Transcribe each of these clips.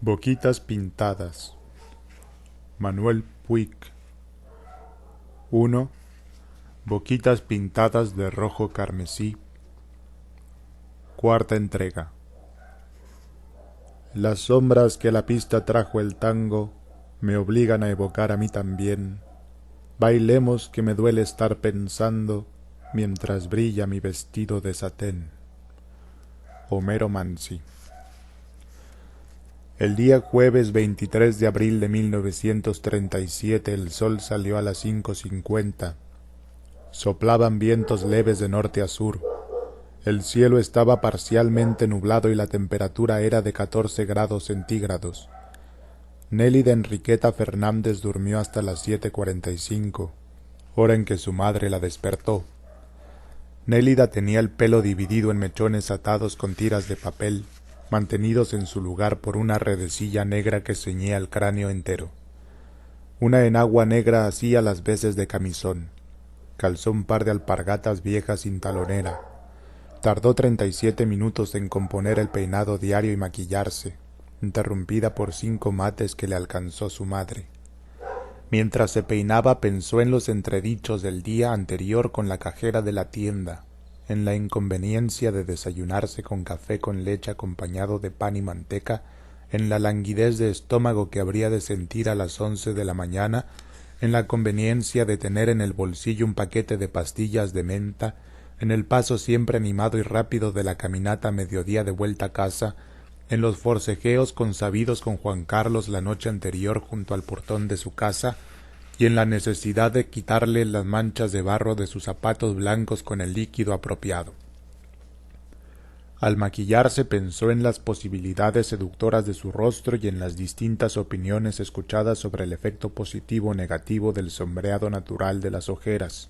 Boquitas pintadas. Manuel Puig. 1. Boquitas pintadas de rojo carmesí. Cuarta entrega. Las sombras que a la pista trajo el tango me obligan a evocar a mí también. Bailemos que me duele estar pensando mientras brilla mi vestido de satén. Homero Mansi. El día jueves 23 de abril de 1937 el sol salió a las 5:50. Soplaban vientos leves de norte a sur. El cielo estaba parcialmente nublado y la temperatura era de 14 grados centígrados. Nélida Enriqueta Fernández durmió hasta las 7:45, hora en que su madre la despertó. Nélida tenía el pelo dividido en mechones atados con tiras de papel, mantenidos en su lugar por una redecilla negra que ceñía el cráneo entero. Una enagua negra hacía las veces de camisón. Calzó un par de alpargatas viejas sin talonera. Tardó 37 minutos en componer el peinado diario y maquillarse, interrumpida por 5 mates que le alcanzó su madre. Mientras se peinaba pensó en los entredichos del día anterior con la cajera de la tienda, en la inconveniencia de desayunarse con café con leche acompañado de pan y manteca, en la languidez de estómago que habría de sentir a las 11 de la mañana, en la conveniencia de tener en el bolsillo un paquete de pastillas de menta, en el paso siempre animado y rápido de la caminata a mediodía de vuelta a casa, en los forcejeos consabidos con Juan Carlos la noche anterior junto al portón de su casa, y en la necesidad de quitarle las manchas de barro de sus zapatos blancos con el líquido apropiado. Al maquillarse pensó en las posibilidades seductoras de su rostro y en las distintas opiniones escuchadas sobre el efecto positivo o negativo del sombreado natural de las ojeras.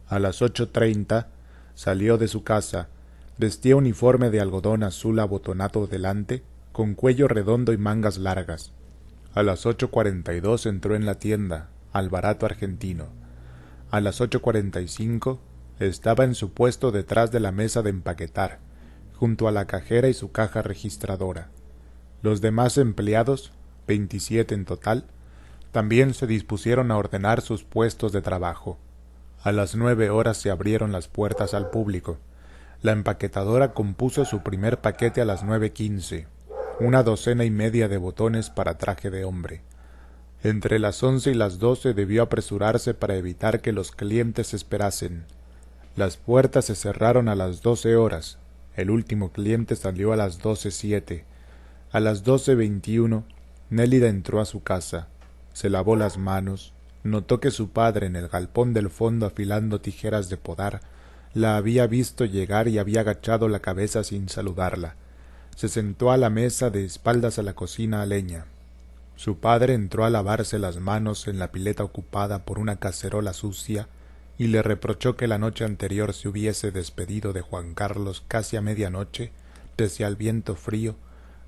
A las 8:30 salió de su casa. Vestía uniforme de algodón azul abotonado delante, con cuello redondo y mangas largas. A las 8:42 entró en la tienda, al barato argentino. A las 8:45 estaba en su puesto detrás de la mesa de empaquetar, junto a la cajera y su caja registradora. Los demás empleados, 27 en total, también se dispusieron a ordenar sus puestos de trabajo. A las 9 horas se abrieron las puertas al público. La empaquetadora compuso su primer paquete a las 9:15, una 12 de botones para traje de hombre. Entre las 11 y las 12 debió apresurarse para evitar que los clientes esperasen. Las puertas se cerraron a las 12 horas. El último cliente salió a las 12:07. A las 12:21, Nélida entró a su casa. Se lavó las manos. Notó que su padre, en el galpón del fondo afilando tijeras de podar, la había visto llegar y había agachado la cabeza sin saludarla. Se sentó a la mesa de espaldas a la cocina a leña. Su padre entró a lavarse las manos en la pileta ocupada por una cacerola sucia y le reprochó que la noche anterior se hubiese despedido de Juan Carlos casi a medianoche, pese al viento frío,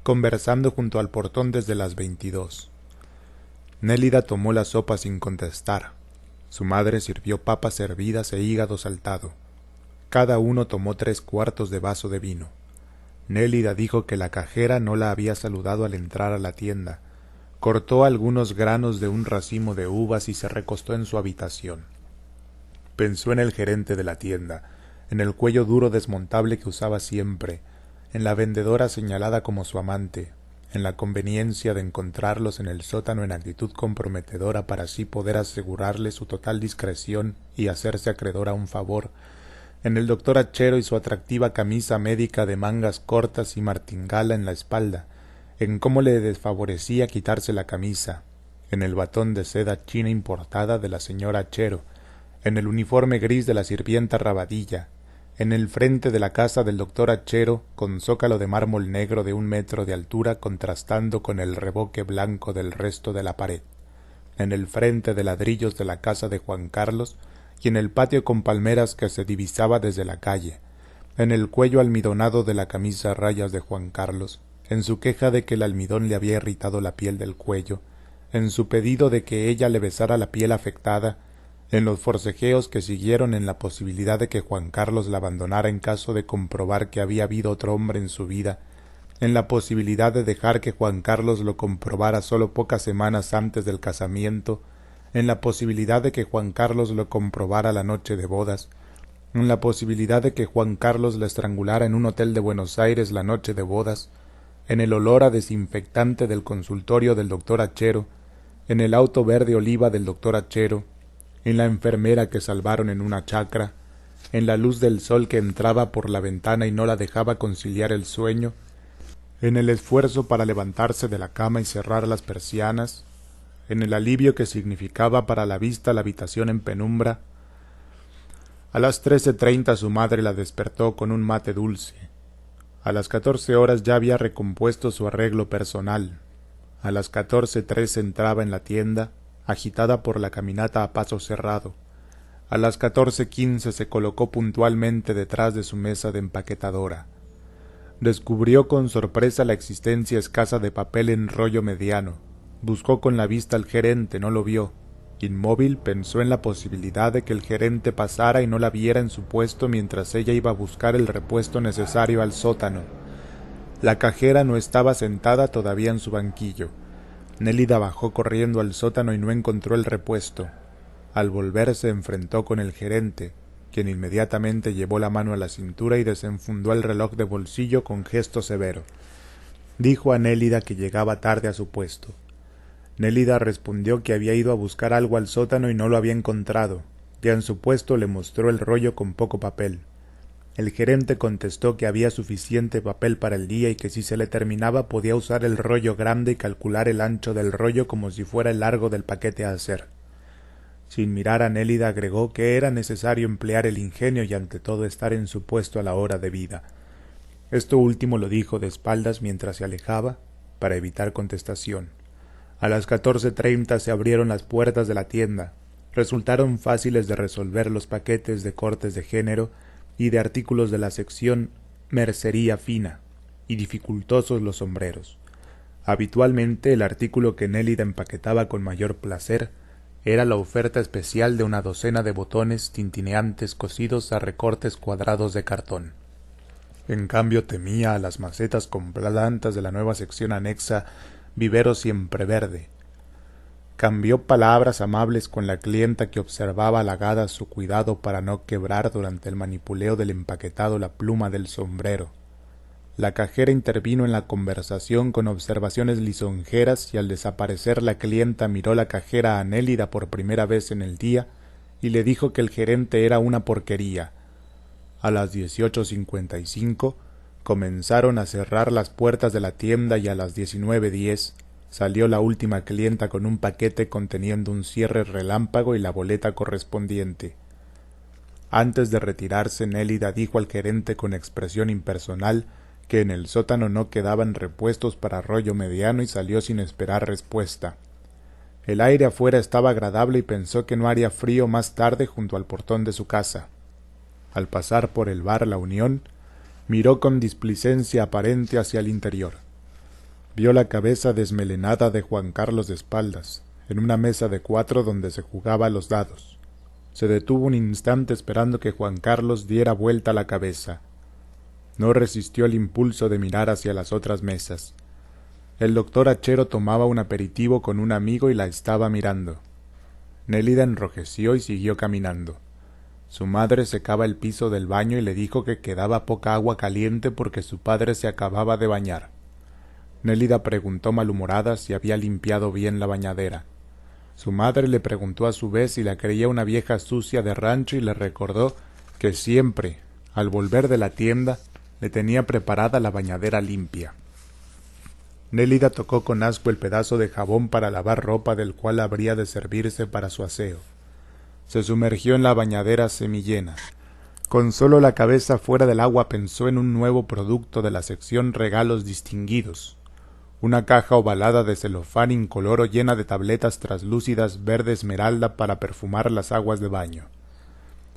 conversando junto al portón desde las 22. Nélida tomó la sopa sin contestar. Su madre sirvió papas hervidas e hígado saltado. Cada uno tomó 3/4 de vaso de vino. Nélida dijo que la cajera no la había saludado al entrar a la tienda. Cortó algunos granos de un racimo de uvas y se recostó en su habitación. Pensó en el gerente de la tienda, en el cuello duro desmontable que usaba siempre, en la vendedora señalada como su amante, en la conveniencia de encontrarlos en el sótano en actitud comprometedora para así poder asegurarle su total discreción y hacerse acreedor a un favor, en el doctor Achero y su atractiva camisa médica de mangas cortas y martingala en la espalda, en cómo le desfavorecía quitarse la camisa, en el batón de seda china importada de la señora Achero, en el uniforme gris de la sirvienta Rabadilla, en el frente de la casa del doctor Achero, con zócalo de mármol negro de 1 metro de altura contrastando con el revoque blanco del resto de la pared, en el frente de ladrillos de la casa de Juan Carlos y en el patio con palmeras que se divisaba desde la calle, en el cuello almidonado de la camisa a rayas de Juan Carlos, en su queja de que el almidón le había irritado la piel del cuello, en su pedido de que ella le besara la piel afectada, en los forcejeos que siguieron en la posibilidad de que Juan Carlos la abandonara en caso de comprobar que había habido otro hombre en su vida, en la posibilidad de dejar que Juan Carlos lo comprobara solo pocas semanas antes del casamiento, en la posibilidad de que Juan Carlos lo comprobara la noche de bodas, en la posibilidad de que Juan Carlos la estrangulara en un hotel de Buenos Aires la noche de bodas, en el olor a desinfectante del consultorio del doctor Achero, en el auto verde oliva del doctor Achero, en la enfermera que salvaron en una chacra, en la luz del sol que entraba por la ventana y no la dejaba conciliar el sueño, en el esfuerzo para levantarse de la cama y cerrar las persianas, en el alivio que significaba para la vista la habitación en penumbra. A las 13:30 su madre la despertó con un mate dulce. A las 14 horas ya había recompuesto su arreglo personal. A las 14:03 entraba en la tienda, agitada por la caminata a paso cerrado. A las 14:15 se colocó puntualmente detrás de su mesa de empaquetadora. Descubrió con sorpresa la existencia escasa de papel en rollo mediano. Buscó con la vista al gerente, no lo vio. Inmóvil pensó en la posibilidad de que el gerente pasara y no la viera en su puesto mientras ella iba a buscar el repuesto necesario al sótano. La cajera no estaba sentada todavía en su banquillo. Nélida bajó corriendo al sótano y no encontró el repuesto. Al volver se enfrentó con el gerente, quien inmediatamente llevó la mano a la cintura y desenfundó el reloj de bolsillo con gesto severo. Dijo a Nélida que llegaba tarde a su puesto. Nélida respondió que había ido a buscar algo al sótano y no lo había encontrado. Ya en su puesto le mostró el rollo con poco papel. El gerente contestó que había suficiente papel para el día y que si se le terminaba podía usar el rollo grande y calcular el ancho del rollo como si fuera el largo del paquete a hacer. Sin mirar a Nélida agregó que era necesario emplear el ingenio y ante todo estar en su puesto a la hora debida. Esto último lo dijo de espaldas mientras se alejaba, para evitar contestación. A las 14:30 se abrieron las puertas de la tienda. Resultaron fáciles de resolver los paquetes de cortes de género y de artículos de la sección mercería fina, y dificultosos los sombreros. Habitualmente el artículo que Nélida empaquetaba con mayor placer era la oferta especial de una docena de botones tintineantes cosidos a recortes cuadrados de cartón. En cambio temía a las macetas con plantas de la nueva sección anexa Vivero Siempreverde. Cambió palabras amables con la clienta que observaba halagada su cuidado para no quebrar durante el manipuleo del empaquetado la pluma del sombrero. La cajera intervino en la conversación con observaciones lisonjeras y al desaparecer la clienta miró la cajera a Nélida por primera vez en el día y le dijo que el gerente era una porquería. A las 18:55 comenzaron a cerrar las puertas de la tienda y a las 19:10 salió la última clienta con un paquete conteniendo un cierre relámpago y la boleta correspondiente. Antes de retirarse, Nélida dijo al gerente con expresión impersonal que en el sótano no quedaban repuestos para rollo mediano y salió sin esperar respuesta. El aire afuera estaba agradable y pensó que no haría frío más tarde junto al portón de su casa. Al pasar por el bar La Unión, miró con displicencia aparente hacia el interior. Vio la cabeza desmelenada de Juan Carlos de espaldas, en una mesa de 4 donde se jugaba a los dados. Se detuvo un instante esperando que Juan Carlos diera vuelta la cabeza. No resistió el impulso de mirar hacia las otras mesas. El doctor Achero tomaba un aperitivo con un amigo y la estaba mirando. Nélida enrojeció y siguió caminando. Su madre secaba el piso del baño y le dijo que quedaba poca agua caliente porque su padre se acababa de bañar. Nélida preguntó malhumorada si había limpiado bien la bañadera. Su madre le preguntó a su vez si la creía una vieja sucia de rancho y le recordó que siempre, al volver de la tienda, le tenía preparada la bañadera limpia. Nélida tocó con asco el pedazo de jabón para lavar ropa del cual habría de servirse para su aseo. Se sumergió en la bañadera semillena. Con solo la cabeza fuera del agua pensó en un nuevo producto de la sección regalos distinguidos. Una caja ovalada de celofán incoloro llena de tabletas traslúcidas verde esmeralda para perfumar las aguas de baño.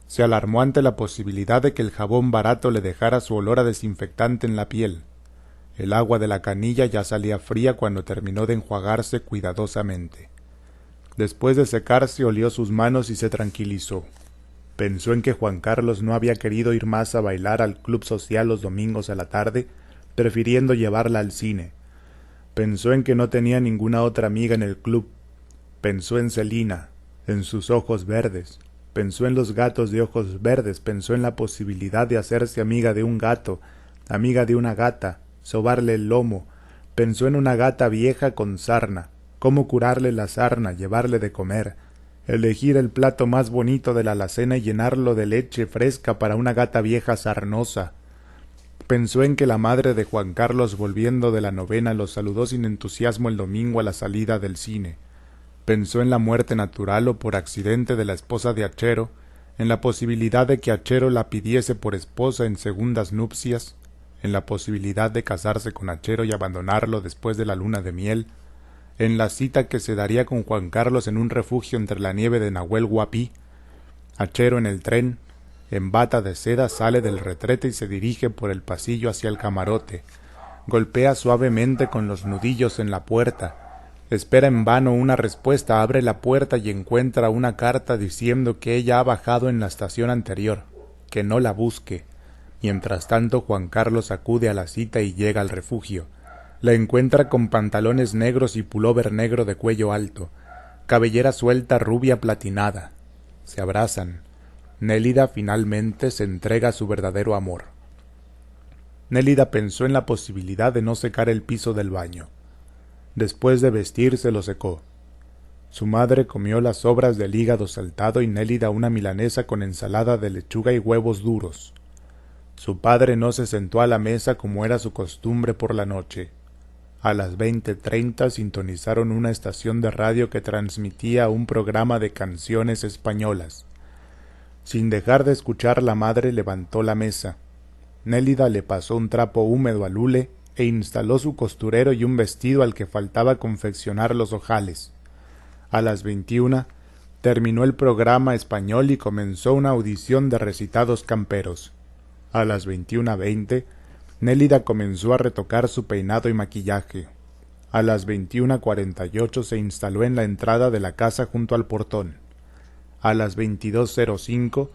Se alarmó ante la posibilidad de que el jabón barato le dejara su olor a desinfectante en la piel. El agua de la canilla ya salía fría cuando terminó de enjuagarse cuidadosamente. Después de secarse olió sus manos y se tranquilizó. Pensó en que Juan Carlos no había querido ir más a bailar al club social los domingos a la tarde prefiriendo llevarla al cine. Pensó en que no tenía ninguna otra amiga en el club. Pensó en Celina, en sus ojos verdes. Pensó en los gatos de ojos verdes, pensó en la posibilidad de hacerse amiga de un gato, amiga de una gata, sobarle el lomo. Pensó en una gata vieja con sarna, cómo curarle la sarna, llevarle de comer, elegir el plato más bonito de la alacena y llenarlo de leche fresca para una gata vieja sarnosa. Pensó en que la madre de Juan Carlos, volviendo de la novena, lo saludó sin entusiasmo el domingo a la salida del cine. Pensó en la muerte natural o por accidente de la esposa de Achero, en la posibilidad de que Achero la pidiese por esposa en segundas nupcias, en la posibilidad de casarse con Achero y abandonarlo después de la luna de miel, en la cita que se daría con Juan Carlos en un refugio entre la nieve de Nahuel Huapi. Achero en el tren, en bata de seda, sale del retrete y se dirige por el pasillo hacia el camarote. Golpea suavemente con los nudillos en la puerta. Espera en vano una respuesta, abre la puerta y encuentra una carta diciendo que ella ha bajado en la estación anterior, que no la busque. Mientras tanto, Juan Carlos acude a la cita y llega al refugio. La encuentra con pantalones negros y pulóver negro de cuello alto, cabellera suelta rubia platinada. Se abrazan. Nélida finalmente se entrega a su verdadero amor. Nélida pensó en la posibilidad de no secar el piso del baño. Después de vestirse lo secó. Su madre comió las sobras del hígado saltado y Nélida una milanesa con ensalada de lechuga y huevos duros. Su padre no se sentó a la mesa como era su costumbre por la noche. A las 20:30 sintonizaron una estación de radio que transmitía un programa de canciones españolas. Sin dejar de escuchar, la madre levantó la mesa. Nélida le pasó un trapo húmedo a Lule e instaló su costurero y un vestido al que faltaba confeccionar los ojales. A las 21 terminó el programa español y comenzó una audición de recitados camperos. A las 21:20 Nélida comenzó a retocar su peinado y maquillaje. A las 21:48 se instaló en la entrada de la casa junto al portón. A las 22:05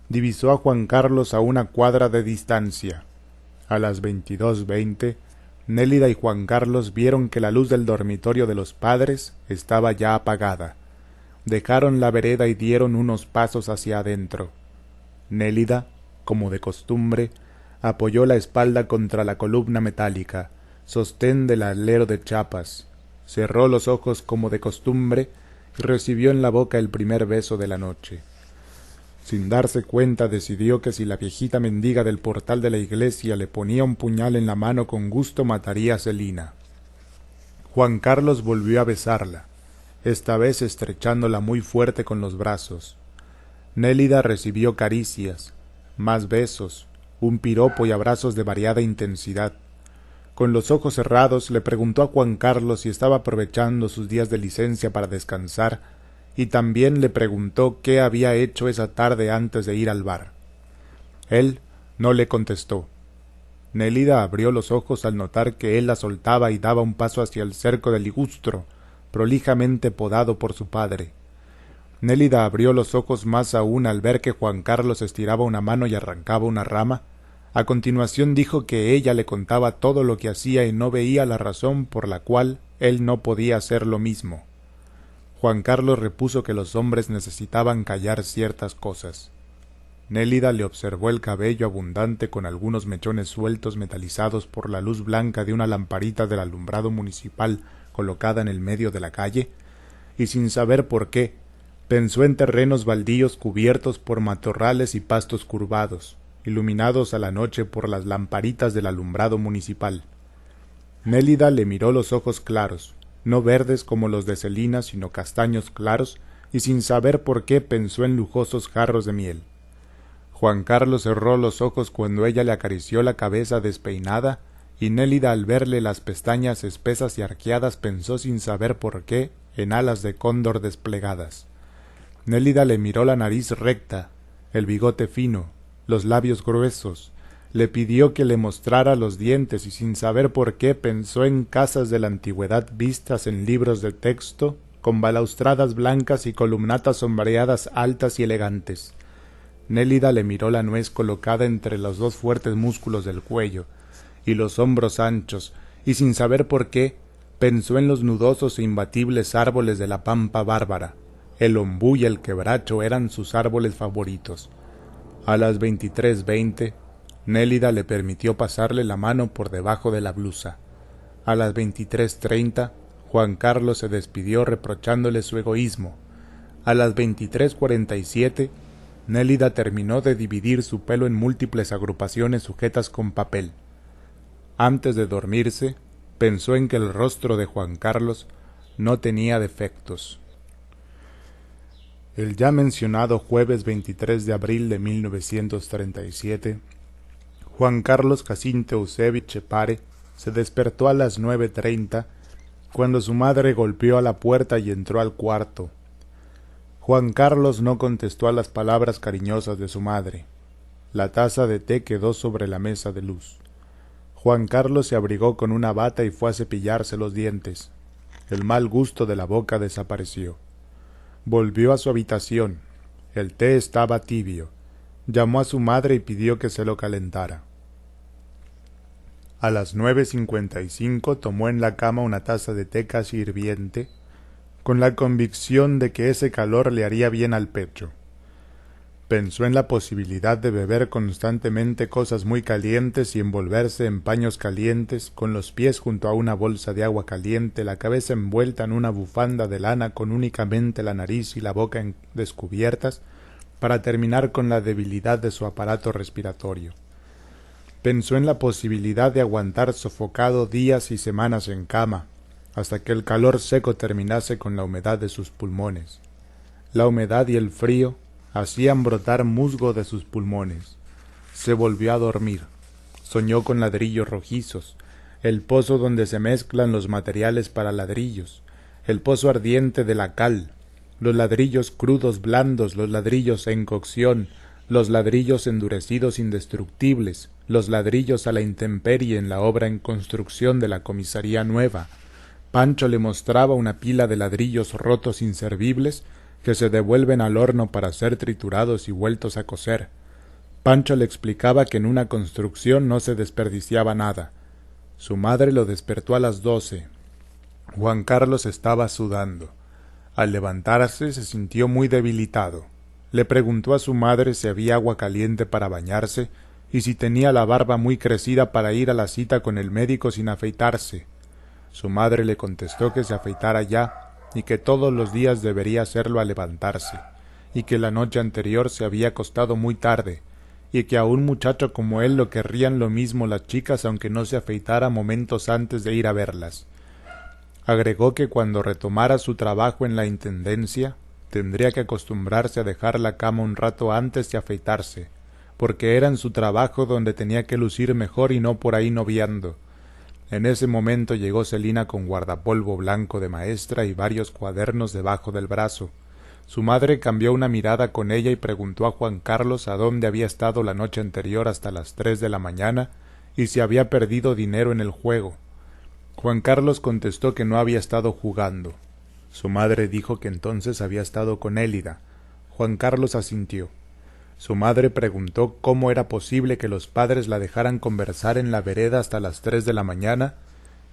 divisó a Juan Carlos a una cuadra de distancia. A las 22:20 Nélida y Juan Carlos vieron que la luz del dormitorio de los padres estaba ya apagada. Dejaron la vereda y dieron unos pasos hacia adentro. Nélida, como de costumbre, apoyó la espalda contra la columna metálica, sostén del alero de chapas, cerró los ojos como de costumbre y recibió en la boca el primer beso de la noche. Sin darse cuenta decidió que si la viejita mendiga del portal de la iglesia le ponía un puñal en la mano con gusto mataría a Celina. Juan Carlos volvió a besarla, esta vez estrechándola muy fuerte con los brazos. Nélida recibió caricias, más besos, un piropo y abrazos de variada intensidad. Con los ojos cerrados le preguntó a Juan Carlos si estaba aprovechando sus días de licencia para descansar, y también le preguntó qué había hecho esa tarde antes de ir al bar. Él no le contestó. Nélida abrió los ojos al notar que él la soltaba y daba un paso hacia el cerco de ligustro, prolijamente podado por su padre. Nélida abrió los ojos más aún al ver que Juan Carlos estiraba una mano y arrancaba una rama. A continuación dijo que ella le contaba todo lo que hacía y no veía la razón por la cual él no podía hacer lo mismo. Juan Carlos repuso que los hombres necesitaban callar ciertas cosas. Nélida le observó el cabello abundante con algunos mechones sueltos metalizados por la luz blanca de una lamparita del alumbrado municipal colocada en el medio de la calle, y sin saber por qué, pensó en terrenos baldíos cubiertos por matorrales y pastos curvados, iluminados a la noche por las lamparitas del alumbrado municipal. Nélida le miró los ojos claros, no verdes como los de Celina, sino castaños claros, y sin saber por qué pensó en lujosos jarros de miel. Juan Carlos cerró los ojos cuando ella le acarició la cabeza despeinada, y Nélida al verle las pestañas espesas y arqueadas pensó sin saber por qué en alas de cóndor desplegadas. Nélida le miró la nariz recta, el bigote fino, los labios gruesos, le pidió que le mostrara los dientes y sin saber por qué pensó en casas de la antigüedad vistas en libros de texto, con balaustradas blancas y columnatas sombreadas altas y elegantes. Nélida le miró la nuez colocada entre los dos fuertes músculos del cuello, y los hombros anchos, y sin saber por qué, pensó en los nudosos e imbatibles árboles de la pampa bárbara. El ombú y el quebracho eran sus árboles favoritos. A las 23:20, Nélida le permitió pasarle la mano por debajo de la blusa. A las 23:30, Juan Carlos se despidió reprochándole su egoísmo. A las 23:47, Nélida terminó de dividir su pelo en múltiples agrupaciones sujetas con papel. Antes de dormirse, pensó en que el rostro de Juan Carlos no tenía defectos. El ya mencionado jueves 23 de abril de 1937, Juan Carlos Jacinto Eusebich Epare se despertó a las 9:30 cuando su madre golpeó a la puerta y entró al cuarto. Juan Carlos no contestó a las palabras cariñosas de su madre. La taza de té quedó sobre la mesa de luz. Juan Carlos se abrigó con una bata y fue a cepillarse los dientes. El mal gusto de la boca desapareció. Volvió a su habitación. El té estaba tibio. Llamó a su madre y pidió que se lo calentara. A las 9:55 tomó en la cama una taza de té casi hirviente, con la convicción de que ese calor le haría bien al pecho. Pensó en la posibilidad de beber constantemente cosas muy calientes y envolverse en paños calientes, con los pies junto a una bolsa de agua caliente, la cabeza envuelta en una bufanda de lana con únicamente la nariz y la boca descubiertas, para terminar con la debilidad de su aparato respiratorio. Pensó en la posibilidad de aguantar sofocado días y semanas en cama, hasta que el calor seco terminase con la humedad de sus pulmones. La humedad y el frío hacían brotar musgo de sus pulmones. Se volvió a dormir. Soñó con ladrillos rojizos, el pozo donde se mezclan los materiales para ladrillos, el pozo ardiente de la cal, los ladrillos crudos blandos, los ladrillos en cocción, los ladrillos endurecidos indestructibles, los ladrillos a la intemperie en la obra en construcción de la comisaría nueva. Pancho le mostraba una pila de ladrillos rotos inservibles que se devuelven al horno para ser triturados y vueltos a coser. Pancho le explicaba que en una construcción no se desperdiciaba nada. Su madre lo despertó a las 12. Juan Carlos estaba sudando. Al levantarse se sintió muy debilitado. Le preguntó a su madre si había agua caliente para bañarse y si tenía la barba muy crecida para ir a la cita con el médico sin afeitarse. Su madre le contestó que se afeitara ya y que todos los días debería hacerlo al levantarse, y que la noche anterior se había acostado muy tarde, y que a un muchacho como él lo querrían lo mismo las chicas aunque no se afeitara momentos antes de ir a verlas. Agregó que cuando retomara su trabajo en la intendencia, tendría que acostumbrarse a dejar la cama un rato antes de afeitarse, porque era en su trabajo donde tenía que lucir mejor y no por ahí noviando. En ese momento llegó Celina con guardapolvo blanco de maestra y varios cuadernos debajo del brazo. Su madre cambió una mirada con ella y preguntó a Juan Carlos a dónde había estado la noche anterior hasta las 3 de la mañana y si había perdido dinero en el juego. Juan Carlos contestó que no había estado jugando. Su madre dijo que entonces había estado con Nélida. Juan Carlos asintió. Su madre preguntó cómo era posible que los padres la dejaran conversar en la vereda hasta las 3 de la mañana,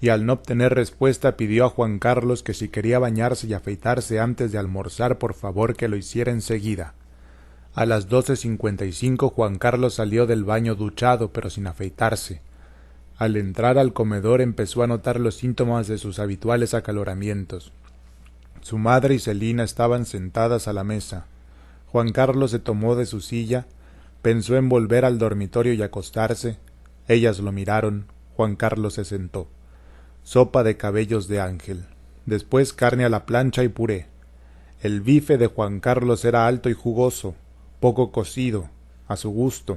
y al no obtener respuesta pidió a Juan Carlos que si quería bañarse y afeitarse antes de almorzar por favor que lo hiciera enseguida. A las 12:55 Juan Carlos salió del baño duchado pero sin afeitarse. Al entrar al comedor empezó a notar los síntomas de sus habituales acaloramientos. Su madre y Celina estaban sentadas a la mesa. Juan Carlos se tomó de su silla, pensó en volver al dormitorio y acostarse. Ellas lo miraron. Juan Carlos se sentó. Sopa de cabellos de ángel. Después carne a la plancha y puré. El bife de Juan Carlos era alto y jugoso, poco cocido, a su gusto.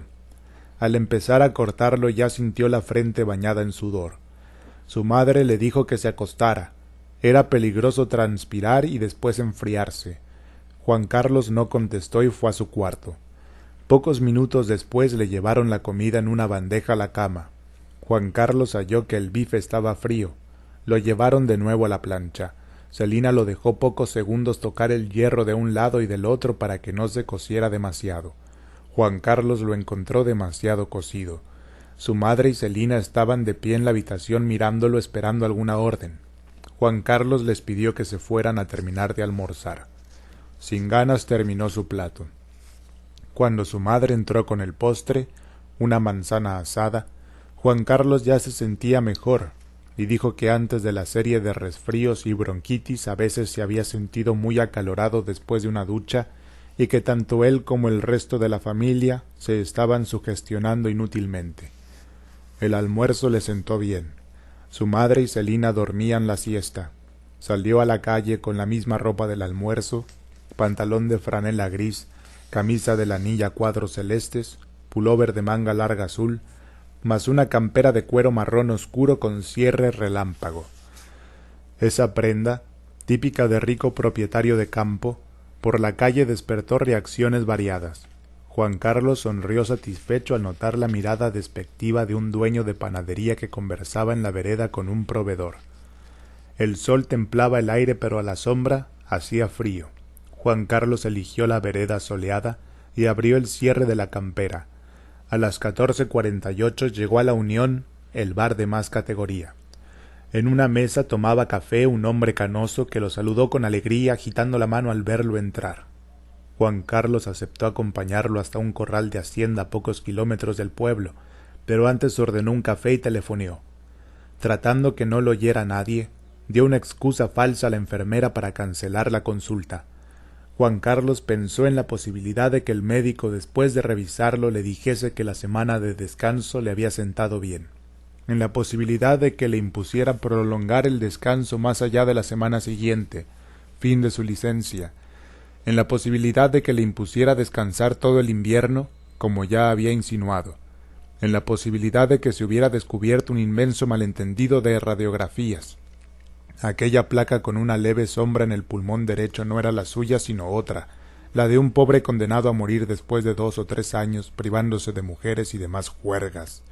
Al empezar a cortarlo ya sintió la frente bañada en sudor. Su madre le dijo que se acostara. Era peligroso transpirar y después enfriarse. Juan Carlos no contestó y fue a su cuarto. Pocos minutos después le llevaron la comida en una bandeja a la cama. Juan Carlos halló que el bife estaba frío. Lo llevaron de nuevo a la plancha. Celina lo dejó pocos segundos tocar el hierro de un lado y del otro para que no se cociera demasiado. Juan Carlos lo encontró demasiado cocido. Su madre y Celina estaban de pie en la habitación mirándolo esperando alguna orden. Juan Carlos les pidió que se fueran a terminar de almorzar. Sin ganas terminó su plato. Cuando su madre entró con el postre, una manzana asada, Juan Carlos ya se sentía mejor y dijo que antes de la serie de resfríos y bronquitis a veces se había sentido muy acalorado después de una ducha y que tanto él como el resto de la familia se estaban sugestionando inútilmente. El almuerzo le sentó bien. Su madre y Celina dormían la siesta. Salió a la calle con la misma ropa del almuerzo, pantalón de franela gris, camisa de lanilla a cuadros celestes, pulóver de manga larga azul, más una campera de cuero marrón oscuro con cierre relámpago. Esa prenda, típica de rico propietario de campo, por la calle despertó reacciones variadas. Juan Carlos sonrió satisfecho al notar la mirada despectiva de un dueño de panadería que conversaba en la vereda con un proveedor. El sol templaba el aire, pero a la sombra hacía frío. Juan Carlos eligió la vereda soleada y abrió el cierre de la campera. A las 14:48 llegó a la Unión, el bar de más categoría. En una mesa tomaba café un hombre canoso que lo saludó con alegría agitando la mano al verlo entrar. Juan Carlos aceptó acompañarlo hasta un corral de hacienda a pocos kilómetros del pueblo, pero antes ordenó un café y telefoneó. Tratando que no lo oyera nadie, dio una excusa falsa a la enfermera para cancelar la consulta. Juan Carlos pensó en la posibilidad de que el médico, después de revisarlo, le dijese que la semana de descanso le había sentado bien, en la posibilidad de que le impusiera prolongar el descanso más allá de la semana siguiente, fin de su licencia, en la posibilidad de que le impusiera descansar todo el invierno, como ya había insinuado, en la posibilidad de que se hubiera descubierto un inmenso malentendido de radiografías. Aquella placa con una leve sombra en el pulmón derecho no era la suya sino otra, la de un pobre condenado a morir después de 2 o 3 años privándose de mujeres y demás juergas.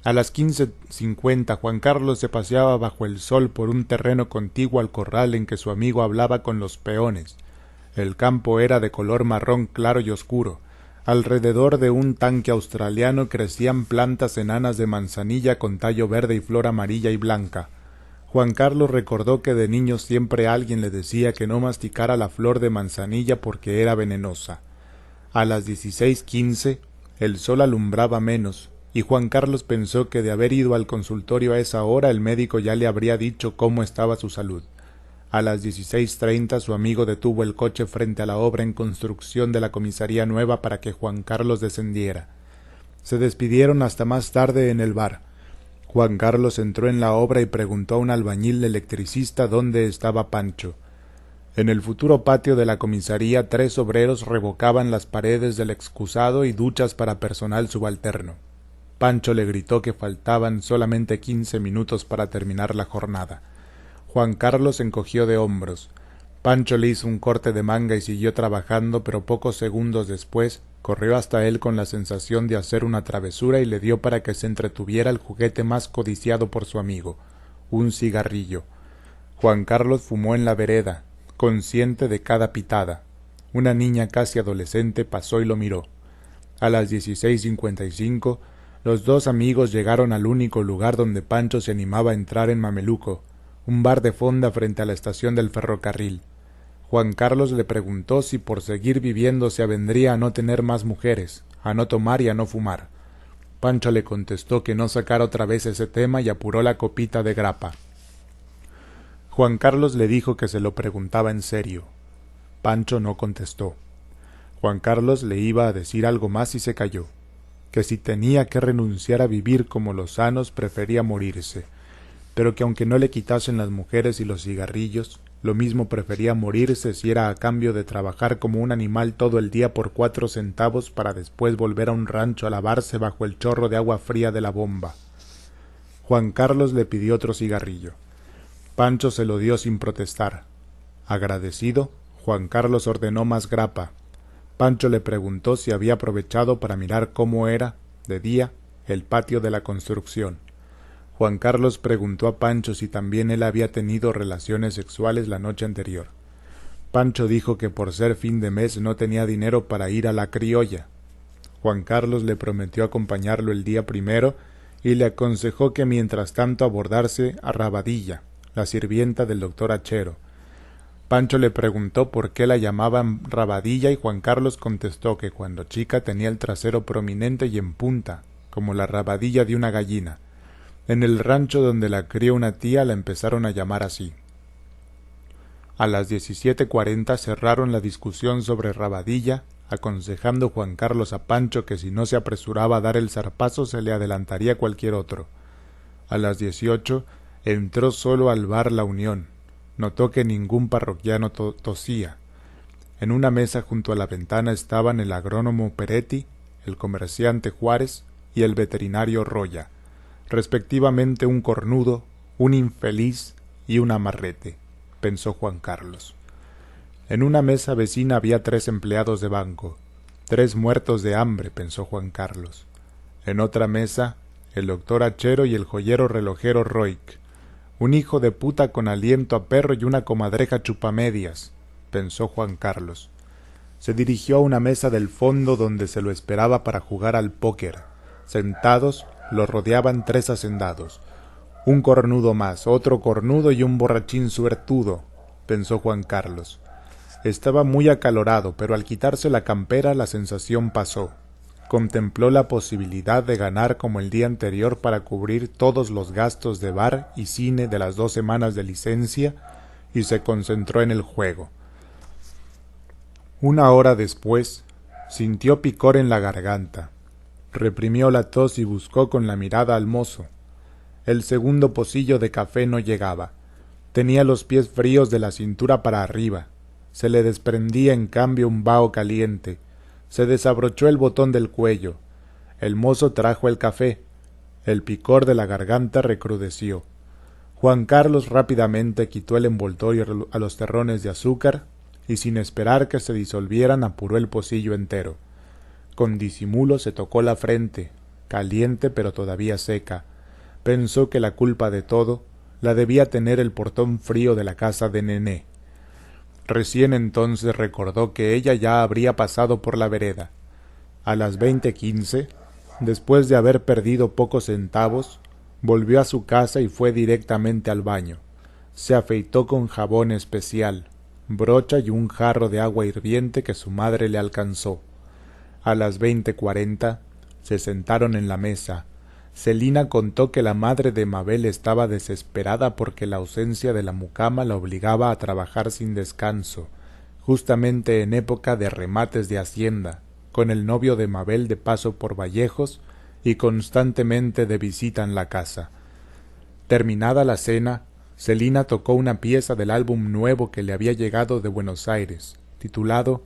A las 15:50 Juan Carlos se paseaba bajo el sol por un terreno contiguo al corral en que su amigo hablaba con los peones. El campo era de color marrón claro y oscuro. Alrededor de un tanque australiano crecían plantas enanas de manzanilla con tallo verde y flor amarilla y blanca. Juan Carlos recordó que de niño siempre alguien le decía que no masticara la flor de manzanilla porque era venenosa. A las 16:15 el sol alumbraba menos, y Juan Carlos pensó que de haber ido al consultorio a esa hora el médico ya le habría dicho cómo estaba su salud. A las 16:30 su amigo detuvo el coche frente a la obra en construcción de la comisaría nueva para que Juan Carlos descendiera. Se despidieron hasta más tarde en el bar. Juan Carlos entró en la obra y preguntó a un albañil electricista dónde estaba Pancho. En el futuro patio de la comisaría 3 obreros revocaban las paredes del excusado y duchas para personal subalterno. Pancho le gritó que faltaban solamente 15 minutos para terminar la jornada. Juan Carlos encogió de hombros. Pancho le hizo un corte de manga y siguió trabajando, pero pocos segundos después corrió hasta él con la sensación de hacer una travesura y le dio para que se entretuviera el juguete más codiciado por su amigo, un cigarrillo. Juan Carlos fumó en la vereda, consciente de cada pitada. Una niña casi adolescente pasó y lo miró. A las 16:55 los dos amigos llegaron al único lugar donde Pancho se animaba a entrar en Mameluco, un bar de fonda frente a la estación del ferrocarril. Juan Carlos le preguntó si por seguir viviendo se avendría a no tener más mujeres, a no tomar y a no fumar. Pancho le contestó que no sacara otra vez ese tema y apuró la copita de grapa. Juan Carlos le dijo que se lo preguntaba en serio. Pancho no contestó. Juan Carlos le iba a decir algo más y se calló, que si tenía que renunciar a vivir como los sanos prefería morirse, pero que aunque no le quitasen las mujeres y los cigarrillos, lo mismo prefería morirse si era a cambio de trabajar como un animal todo el día por 4 centavos para después volver a un rancho a lavarse bajo el chorro de agua fría de la bomba. Juan Carlos le pidió otro cigarrillo. Pancho se lo dio sin protestar. Agradecido, Juan Carlos ordenó más grapa. Pancho le preguntó si había aprovechado para mirar cómo era, de día, el patio de la construcción. Juan Carlos preguntó a Pancho si también él había tenido relaciones sexuales la noche anterior. Pancho dijo que por ser fin de mes no tenía dinero para ir a la criolla. Juan Carlos le prometió acompañarlo el día primero y le aconsejó que mientras tanto abordase a Rabadilla, la sirvienta del doctor Achero. Pancho le preguntó por qué la llamaban Rabadilla y Juan Carlos contestó que cuando chica tenía el trasero prominente y en punta, como la rabadilla de una gallina. En el rancho donde la crió una tía la empezaron a llamar así. A las 17:40 cerraron la discusión sobre Rabadilla, aconsejando Juan Carlos a Pancho que si no se apresuraba a dar el zarpazo se le adelantaría cualquier otro. A las 18 entró solo al bar La Unión. Notó que ningún parroquiano tosía. En una mesa junto a la ventana estaban el agrónomo Peretti, el comerciante Juárez y el veterinario Roya, respectivamente un cornudo, un infeliz y un amarrete, pensó Juan Carlos. En una mesa vecina había 3 empleados de banco, 3 muertos de hambre, pensó Juan Carlos. En otra mesa, el doctor Achero y el joyero relojero Roig. Un hijo de puta con aliento a perro y una comadreja chupamedias, pensó Juan Carlos. Se dirigió a una mesa del fondo donde se lo esperaba para jugar al póker. Sentados, lo rodeaban 3 hacendados. Un cornudo más, otro cornudo y un borrachín suertudo, pensó Juan Carlos. Estaba muy acalorado, pero al quitarse la campera la sensación pasó. Contempló la posibilidad de ganar como el día anterior para cubrir todos los gastos de bar y cine de las 2 semanas de licencia y se concentró en el juego. Una hora después, sintió picor en la garganta. Reprimió la tos y buscó con la mirada al mozo. El segundo pocillo de café no llegaba. Tenía los pies fríos de la cintura para arriba. Se le desprendía en cambio un vaho caliente. Se desabrochó el botón del cuello. El mozo trajo el café. El picor de la garganta recrudeció. Juan Carlos rápidamente quitó el envoltorio a los terrones de azúcar y sin esperar que se disolvieran apuró el pocillo entero. Con disimulo se tocó la frente, caliente pero todavía seca. Pensó que la culpa de todo la debía tener el portón frío de la casa de Nené. Recién entonces recordó que ella ya habría pasado por la vereda. A las 20:15, después de haber perdido pocos centavos, volvió a su casa y fue directamente al baño. Se afeitó con jabón especial, brocha y un jarro de agua hirviente que su madre le alcanzó. A las 20:40 se sentaron en la mesa. Celina contó que la madre de Mabel estaba desesperada porque la ausencia de la mucama la obligaba a trabajar sin descanso, justamente en época de remates de hacienda, con el novio de Mabel de paso por Vallejos y constantemente de visita en la casa. Terminada la cena, Celina tocó una pieza del álbum nuevo que le había llegado de Buenos Aires, titulado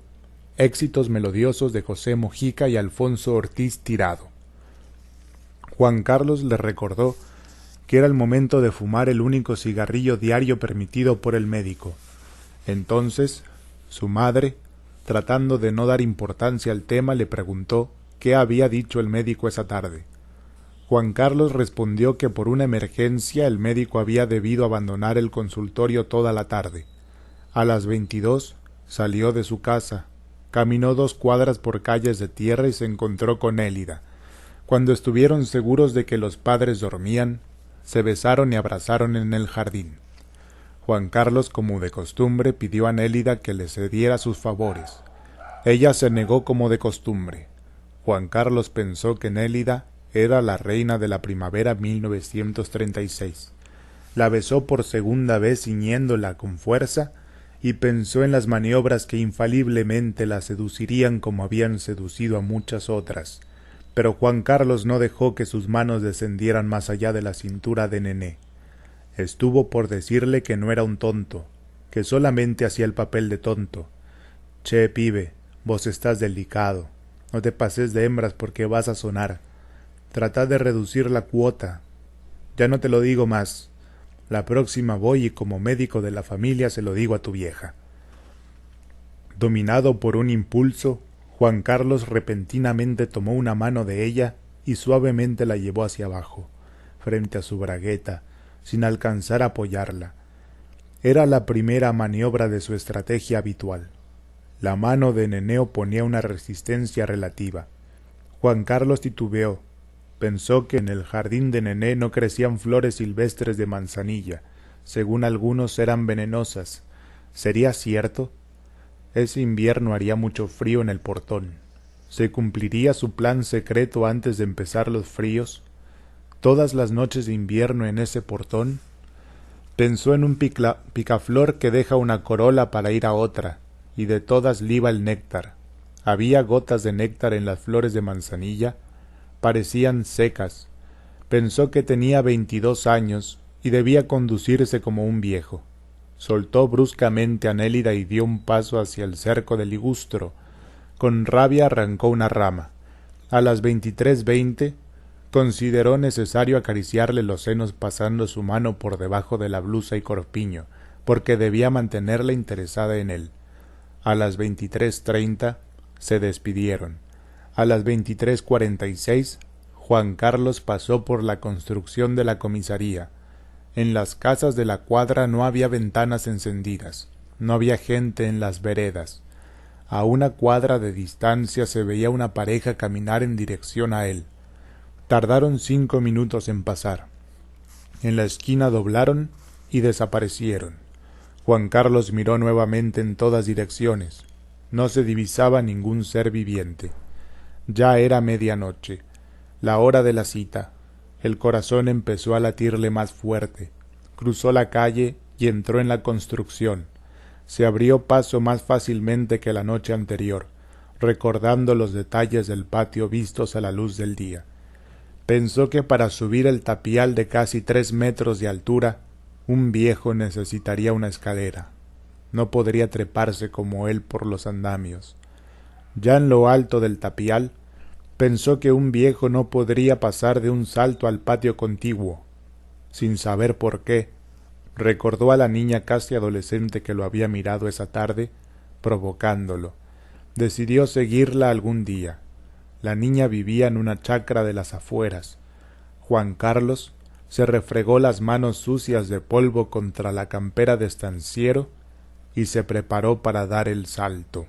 Éxitos melodiosos de José Mojica y Alfonso Ortiz Tirado. Juan Carlos le recordó que era el momento de fumar el único cigarrillo diario permitido por el médico. Entonces, su madre, tratando de no dar importancia al tema, le preguntó qué había dicho el médico esa tarde. Juan Carlos respondió que por una emergencia el médico había debido abandonar el consultorio toda la tarde. A las 22 salió de su casa, caminó 2 cuadras por calles de tierra y se encontró con Élida. Cuando estuvieron seguros de que los padres dormían, se besaron y abrazaron en el jardín. Juan Carlos, como de costumbre, pidió a Nélida que le cediera sus favores. Ella se negó como de costumbre. Juan Carlos pensó que Nélida era la reina de la primavera 1936. La besó por segunda vez ciñéndola con fuerza y pensó en las maniobras que infaliblemente la seducirían como habían seducido a muchas otras. Pero Juan Carlos no dejó que sus manos descendieran más allá de la cintura de Nené. Estuvo por decirle que no era un tonto, que solamente hacía el papel de tonto. Che, pibe, vos estás delicado. No te pases de hembras porque vas a sonar. Tratad de reducir la cuota. Ya no te lo digo más. La próxima voy y como médico de la familia se lo digo a tu vieja. Dominado por un impulso, Juan Carlos repentinamente tomó una mano de ella y suavemente la llevó hacia abajo, frente a su bragueta, sin alcanzar a apoyarla. Era la primera maniobra de su estrategia habitual. La mano de Nené oponía una resistencia relativa. Juan Carlos titubeó. Pensó que en el jardín de Nené no crecían flores silvestres de manzanilla. Según algunos eran venenosas. ¿Sería cierto? Ese invierno haría mucho frío en el portón. ¿Se cumpliría su plan secreto antes de empezar los fríos? ¿Todas las noches de invierno en ese portón? Pensó en un picaflor que deja una corola para ir a otra, y de todas liba el néctar. Había gotas de néctar en las flores de manzanilla. Parecían secas. Pensó que tenía 22 años y debía conducirse como un viejo. Soltó bruscamente a Nélida y dio un paso hacia el cerco del ligustro. Con rabia arrancó una rama. A las 23:20 consideró necesario acariciarle los senos pasando su mano por debajo de la blusa y corpiño, porque debía mantenerla interesada en él. A las 23:30 se despidieron. A las 23:46 Juan Carlos pasó por la construcción de la comisaría. En las casas de la cuadra no había ventanas encendidas, no había gente en las veredas. A una cuadra de distancia se veía una pareja caminar en dirección a él. Tardaron 5 minutos en pasar. En la esquina doblaron y desaparecieron. Juan Carlos miró nuevamente en todas direcciones. No se divisaba ningún ser viviente. Ya era medianoche, la hora de la cita. El corazón empezó a latirle más fuerte. Cruzó la calle y entró en la construcción. Se abrió paso más fácilmente que la noche anterior, recordando los detalles del patio vistos a la luz del día. Pensó que para subir el tapial de casi 3 metros de altura, un viejo necesitaría una escalera. No podría treparse como él por los andamios. Ya en lo alto del tapial, pensó que un viejo no podría pasar de un salto al patio contiguo. Sin saber por qué, recordó a la niña casi adolescente que lo había mirado esa tarde, provocándolo. Decidió seguirla algún día. La niña vivía en una chacra de las afueras. Juan Carlos se refregó las manos sucias de polvo contra la campera de estanciero y se preparó para dar el salto.